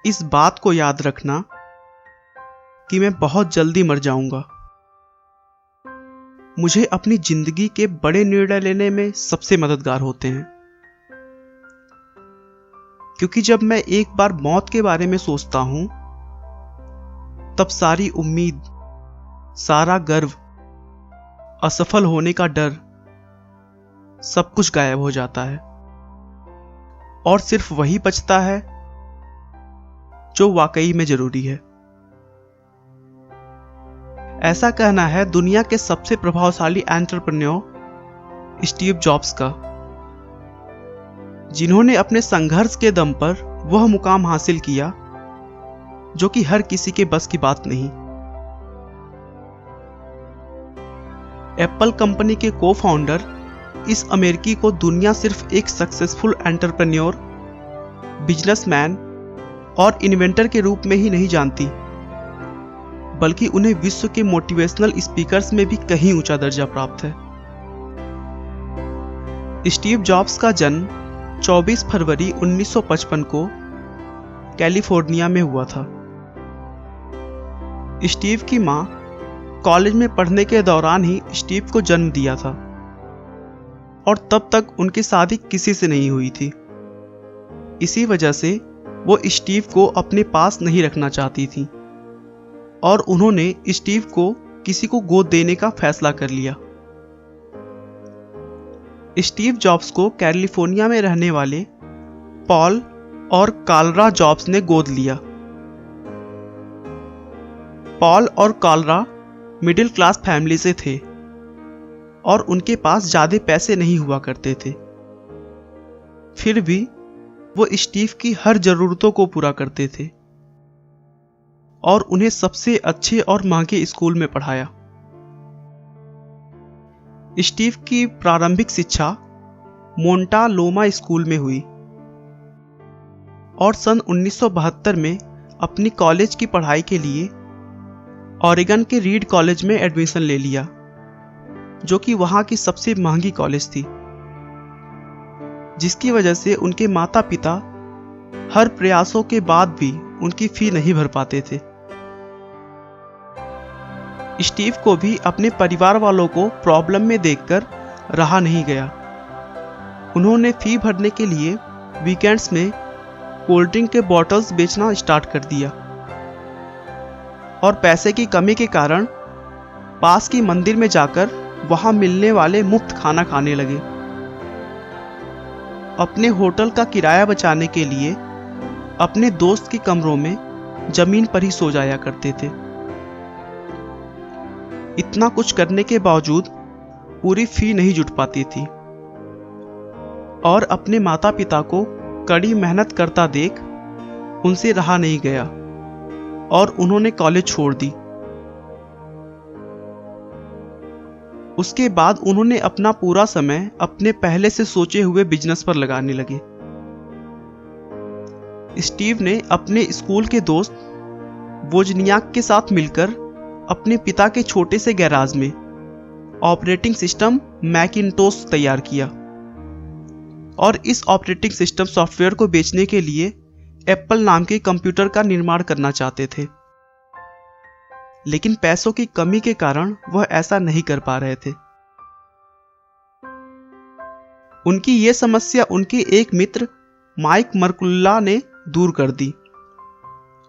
इस बात को याद रखना कि मैं बहुत जल्दी मर जाऊंगा। मुझे अपनी जिंदगी के बड़े निर्णय लेने में सबसे मददगार होते हैं, क्योंकि जब मैं एक बार मौत के बारे में सोचता हूं तब सारी उम्मीद, सारा गर्व, असफल होने का डर, सब कुछ गायब हो जाता है और सिर्फ वही बचता है जो वाकई में जरूरी है। ऐसा कहना है दुनिया के सबसे प्रभावशाली एंटरप्रेन्योर स्टीव जॉब्स का, जिन्होंने अपने संघर्ष के दम पर वह मुकाम हासिल किया जो कि हर किसी के बस की बात नहीं। एप्पल कंपनी के को-फाउंडर इस अमेरिकी को दुनिया सिर्फ एक सक्सेसफुल एंटरप्रेन्योर, बिजनेसमैन और इन्वेंटर के रूप में ही नहीं जानती, बल्कि उन्हें विश्व के मोटिवेशनल स्पीकर्स में भी कहीं ऊंचा दर्जा प्राप्त है। स्टीव जॉब्स का जन्म 24 फरवरी 1955 को कैलिफोर्निया में हुआ था। स्टीव की मां कॉलेज में पढ़ने के दौरान ही स्टीव को जन्म दिया था और तब तक उनकी शादी किसी से नहीं हुई थी। इसी वजह से वो स्टीव को अपने पास नहीं रखना चाहती थी और उन्होंने स्टीव को किसी को गोद देने का फैसला कर लिया। स्टीव जॉब्स को कैलिफोर्निया में रहने वाले पॉल और कार्ला जॉब्स ने गोद लिया। पॉल और कार्ला मिडिल क्लास फैमिली से थे और उनके पास ज्यादा पैसे नहीं हुआ करते थे। फिर भी वो स्टीव की हर जरूरतों को पूरा करते थे और उन्हें सबसे अच्छे और महंगे स्कूल में पढ़ाया। स्टीव की प्रारंभिक शिक्षा मोंटा लोमा स्कूल में हुई और सन 1972 में अपनी कॉलेज की पढ़ाई के लिए ऑरेगन के रीड कॉलेज में एडमिशन ले लिया, जो कि वहां की सबसे महंगी कॉलेज थी, जिसकी वजह से उनके माता पिता हर प्रयासों के बाद भी उनकी फी नहीं भर पाते थे। स्टीव को भी अपने परिवार वालों को प्रॉब्लम में देखकर रहा नहीं गया। उन्होंने फी भरने के लिए वीकेंड्स में कोल्ड ड्रिंक के बॉटल्स बेचना स्टार्ट कर दिया और पैसे की कमी के कारण पास की मंदिर में जाकर वहां मिलने वाले मुफ्त खाना खाने लगे। अपने होटल का किराया बचाने के लिए अपने दोस्त के कमरों में जमीन पर ही सो जाया करते थे। इतना कुछ करने के बावजूद पूरी फी नहीं जुट पाती थी और अपने माता पिता को कड़ी मेहनत करता देख उनसे रहा नहीं गया और उन्होंने कॉलेज छोड़ दी। उसके बाद उन्होंने अपना पूरा समय अपने पहले से सोचे हुए बिजनेस पर लगाने लगे। स्टीव ने अपने स्कूल के दोस्त वोजनियाक के साथ मिलकर अपने पिता के छोटे से गैराज में ऑपरेटिंग सिस्टम मैकिन्टोश तैयार किया और इस ऑपरेटिंग सिस्टम सॉफ्टवेयर को बेचने के लिए एप्पल नाम के कंप्यूटर का निर्माण करना चाहते थे, लेकिन पैसों की कमी के कारण वह ऐसा नहीं कर पा रहे थे। उनकी यह समस्या उनके एक मित्र माइक मर्कुल्ला ने दूर कर दी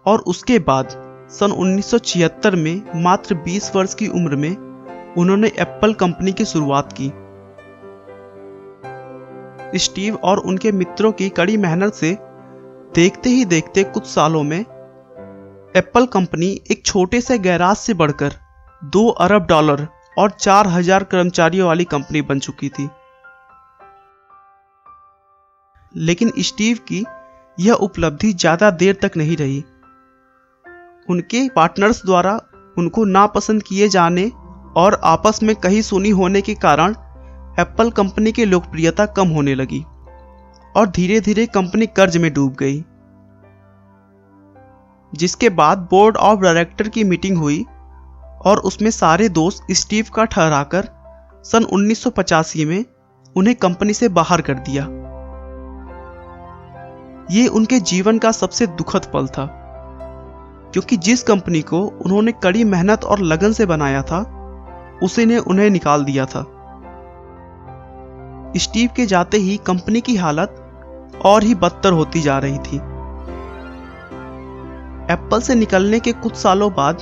और उसके बाद सन 1976 में मात्र 20 वर्ष की उम्र में उन्होंने एप्पल कंपनी की शुरुआत की। स्टीव और उनके मित्रों की कड़ी मेहनत से देखते ही देखते कुछ सालों में एप्पल कंपनी एक छोटे से गैराज से बढ़कर $2 अरब और 4000 कर्मचारियों वाली कंपनी बन चुकी थी। लेकिन स्टीव की यह उपलब्धि ज्यादा देर तक नहीं रही। उनके पार्टनर्स द्वारा उनको नापसंद किए जाने और आपस में कही सुनी होने के कारण एप्पल कंपनी की लोकप्रियता कम होने लगी और धीरे धीरे कंपनी कर्ज में डूब गई, जिसके बाद बोर्ड ऑफ डायरेक्टर की मीटिंग हुई और उसमें सारे दोस्त स्टीव का ठहराकर सन 1985 में उन्हें कंपनी से बाहर कर दिया। ये उनके जीवन का सबसे दुखद पल था, क्योंकि जिस कंपनी को उन्होंने कड़ी मेहनत और लगन से बनाया था, उसी ने उन्हें निकाल दिया था। स्टीव के जाते ही कंपनी की हालत और ही बदतर होती जा रही थी। एप्पल से निकलने के कुछ सालों बाद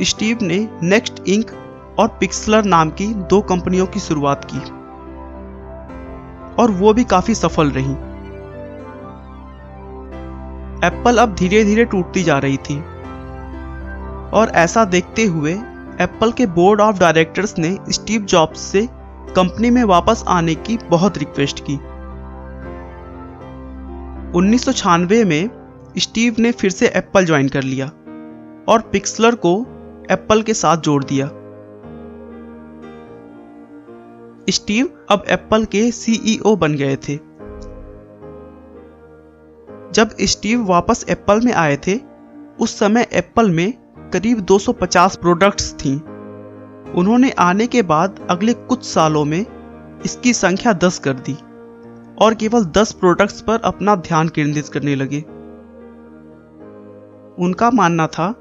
स्टीव ने नेक्स्ट इंक और पिक्सलर नाम की 2 कंपनियों की शुरुआत की, और वो भी काफी सफल रही। एप्पल अब धीरे धीरे टूटती जा रही थी, और ऐसा देखते हुए एप्पल के बोर्ड ऑफ डायरेक्टर्स ने स्टीव जॉब्स से कंपनी में वापस आने की बहुत रिक्वेस्ट की। 1996 में स्टीव ने फिर से एप्पल ज्वाइन कर लिया और पिक्सलर को एप्पल के साथ जोड़ दिया। स्टीव अब एप्पल के सीईओ बन गए थे। जब स्टीव वापस एप्पल में आए थे, उस समय एप्पल में करीब 250 प्रोडक्ट्स थीं। उन्होंने आने के बाद अगले कुछ सालों में इसकी संख्या 10 कर दी और केवल 10 प्रोडक्ट्स पर अपना ध्यान केंद्रित करने लगे। उनका मानना था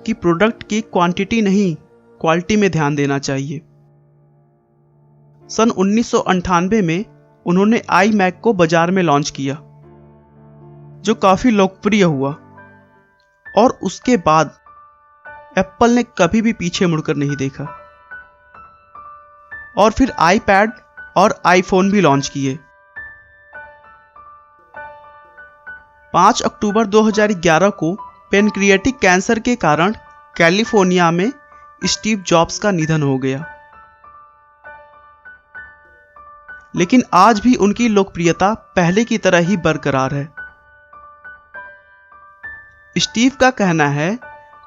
कि प्रोडक्ट की क्वांटिटी नहीं, क्वालिटी में ध्यान देना चाहिए। सन 1998 में उन्होंने iMac को बाजार में लॉन्च किया, जो काफी लोकप्रिय हुआ, और उसके बाद एप्पल ने कभी भी पीछे मुड़कर नहीं देखा, और फिर iPad और iPhone भी लॉन्च किए। 5 अक्टूबर 2011 को पेनक्रिएटिक कैंसर के कारण कैलिफोर्निया में स्टीव जॉब्स का निधन हो गया। लेकिन आज भी उनकी लोकप्रियता पहले की तरह ही बरकरार है। स्टीव का कहना है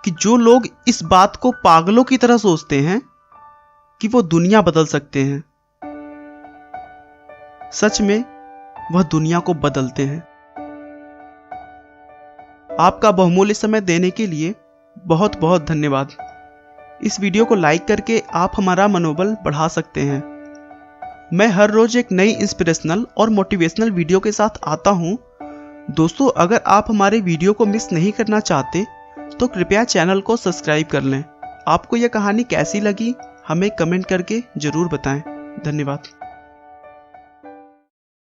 कि जो लोग इस बात को पागलों की तरह सोचते हैं कि वो दुनिया बदल सकते हैं, सच में वह दुनिया को बदलते हैं। आपका बहुमूल्य समय देने के लिए बहुत बहुत धन्यवाद। इस वीडियो को लाइक करके आप हमारा मनोबल बढ़ा सकते हैं। मैं हर रोज एक नई इंस्पिरेशनल और मोटिवेशनल वीडियो के साथ आता हूं। दोस्तों, अगर आप हमारे वीडियो को मिस नहीं करना चाहते तो कृपया चैनल को सब्सक्राइब कर लें। आपको यह कहानी कैसी लगी हमें कमेंट करके जरूर बताएं। धन्यवाद।